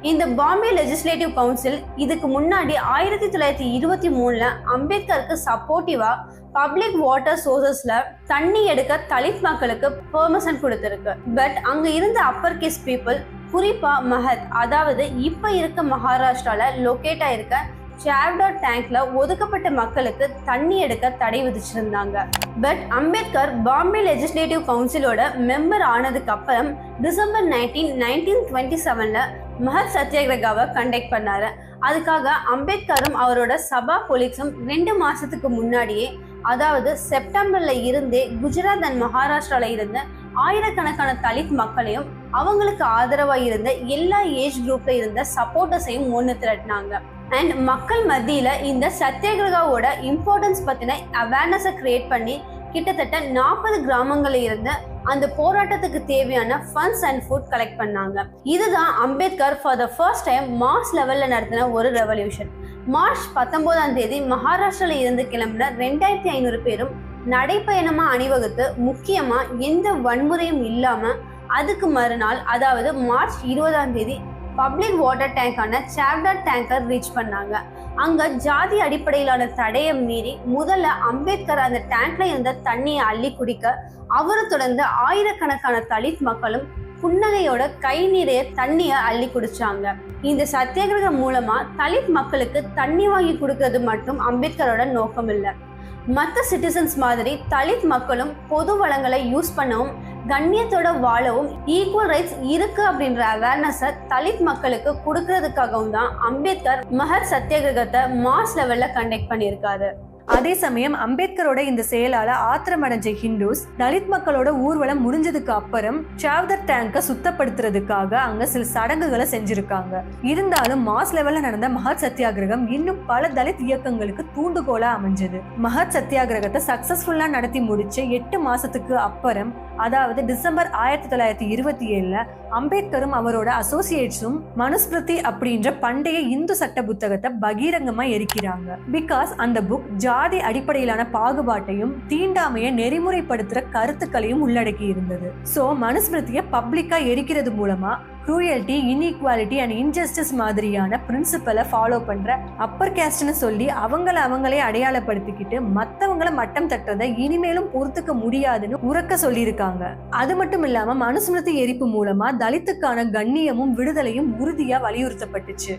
இந்த Bombay legislative council இதுக்கு முன்னாடி 1923 அம்பேத்கருக்கு சப்போர்ட்டிவா பப்ளிக் வாட்டர் சோர்சஸ்ல தண்ணி எடுக்க தலித் மக்களுக்கு பெர்மிஷன் கொடுத்திருக்கு. பட் அங்க இருந்த அப்பர் கேஸ்ட் பீப்புள், குறிப்பா மஹத், அதாவது இப்ப இருக்க மகாராஷ்டிரால லொகேட் ஆயிருக்க சாவ்டா டேங்க்ல ஒதுக்கப்பட்ட மக்களுக்கு தண்ணி எடுக்க தடை விதிச்சிருந்தாங்க. பட் அம்பேத்கர் பாம்பே லெஜிஸ்லேட்டிவ் கவுன்சிலோட மெம்பர் ஆனதுக்கு அப்புறம் டிசம்பர் 1927 மஹத் சத்தியாகிரகாவை கண்டக்ட் பண்ணாரு. அதுக்காக அம்பேத்கரும் அவரோட சபா கொலீக்ஸும் 2 மாசத்துக்கு முன்னாடியே, அதாவது செப்டம்பர்ல இருந்தே குஜராத் அண்ட் மகாராஷ்டிரால இருந்து ஆயிரக்கணக்கான தலித் மக்களையும் அவங்களுக்கு ஆதரவா இருந்த எல்லா ஏஜ் குரூப்ல இருந்த சப்போர்ட்டர்ஸையும் ஒன்று திரட்டினாங்க. அண்ட் மக்கள் மத்தியில இந்த சத்தியாகிரகாவோட இம்பார்ட்டன்ஸ் பத்தின அவேர்னஸை கிரியேட் பண்ணி கிட்டத்தட்ட 40 கிராமங்கள்ல இருந்து அந்த போராட்டத்துக்கு தேவையான ஃபண்ட்ஸ் அண்ட் ஃபுட் கலெக்ட் பண்ணாங்க. இதுதான் Ambedkar for the first time mass லெவல்ல நடத்தின ஒரு ரெவல்யூஷன். மார்ச் 19 மகாராஷ்டிரால இருந்து கிளம்பின 2500 பேரும் நடைப்பயணமா அணிவகுத்து, முக்கியமா எந்த வன்முறையும் இல்லாம அதுக்கு மறுநாள், அதாவது மார்ச் 20 பப்ளிக் வாட்டர் டேங்கான சாவ்டா டேங்கர் ரீச் பண்ணாங்க. அங்க ஜாதி அடிப்படையிலான தடையை மீறி முதல்ல அம்பேத்கர் அந்த டேங்க்ல இருந்த தண்ணியை அள்ளி குடிக்க, அவரை தொடர்ந்து ஆயிரக்கணக்கான தலித் மக்களும் புன்னகையோட கை நிறைய தண்ணிய அள்ளி குடிச்சாங்க. இந்த சத்தியாகிரகம் மூலமா தலித் மக்களுக்கு தண்ணி வாங்கி கொடுக்கறது மட்டும் அம்பேத்கரோட நோக்கம் இல்லை. மற்ற சிட்டிசன்ஸ் மாதிரி தலித் மக்களும் பொது வளங்களை யூஸ் பண்ணவும் கண்ணியத்தோட வாழவும் ஈக்குவல் ரைட்ஸ் இருக்கு அப்படின்ற அவேர்னஸை தலித் மக்களுக்கு கொடுக்கறதுக்காகவும் தான் அம்பேத்கர் மஹத் சத்தியாகிரகத்தை மாஸ் லெவல்ல கண்டக்ட் பண்ணியிருக்காரு. அதே சமயம் அம்பேத்கரோட இந்த செயலால ஆத்திரமடைஞ்ச ஹிந்துஸ் தலித் மக்களோட ஊர்வலம் முடிஞ்சதுக்கு அப்புறம் சாவ்தர் டேங்கை சுத்தப்படுத்துறதுக்காக அங்க சில சடங்குகளை செஞ்சிருக்காங்க. இருந்தாலும் மாஸ் லெவல்ல நடந்த மஹத் சத்தியாகிரகம் இன்னும் பல தலித் இயக்கங்களுக்கு தூண்டுகோலா அமைஞ்சது. மஹத் சத்தியாகிரகத்தை சக்சஸ்ஃபுல்லா நடத்தி முடிச்ச 8 மாசத்துக்கு அப்புறம், அதாவது டிசம்பர் 1927 அம்பேத்கரும் அவரோட அசோசியேட்ஸும் மனுஸ்மிருதி அப்படின்ற பண்டைய இந்து சட்ட புத்தகத்தை பகிரங்கமா எரிக்கிறாங்க. பிகாஸ் அந்த புக் ஜாதி அடிப்படையிலான பாகுபாட்டையும் தீண்டாமையை நெறிமுறைப்படுத்துற கருத்துக்களையும் உள்ளடக்கி இருந்தது. சோ மனுஸ்மிருதியை பப்ளிக்கா எரிக்கிறது மூலமா க்ரூயல்டி, இன்இக்வாலிட்டி அண்ட் இன்ஜஸ்டிஸ் மாதிரியான பிரின்சிபலை ஃபாலோ பண்ற அப்பர் கேஸ்ட்னு சொல்லி அவங்களே அடையாளப்படுத்திக்கிட்டு மற்றவங்களை மட்டம் தட்டுறதை இனிமேலும் பொறுத்துக்க முடியாதுன்னு உறக்க சொல்லியிருக்காங்க. அது மட்டும் இல்லாம மனுஸ்மிருதி எரிப்பு மூலமா தலித்துக்கான கண்ணியமும் விடுதலையும் உறுதியா வலியுறுத்தப்பட்டுச்சு.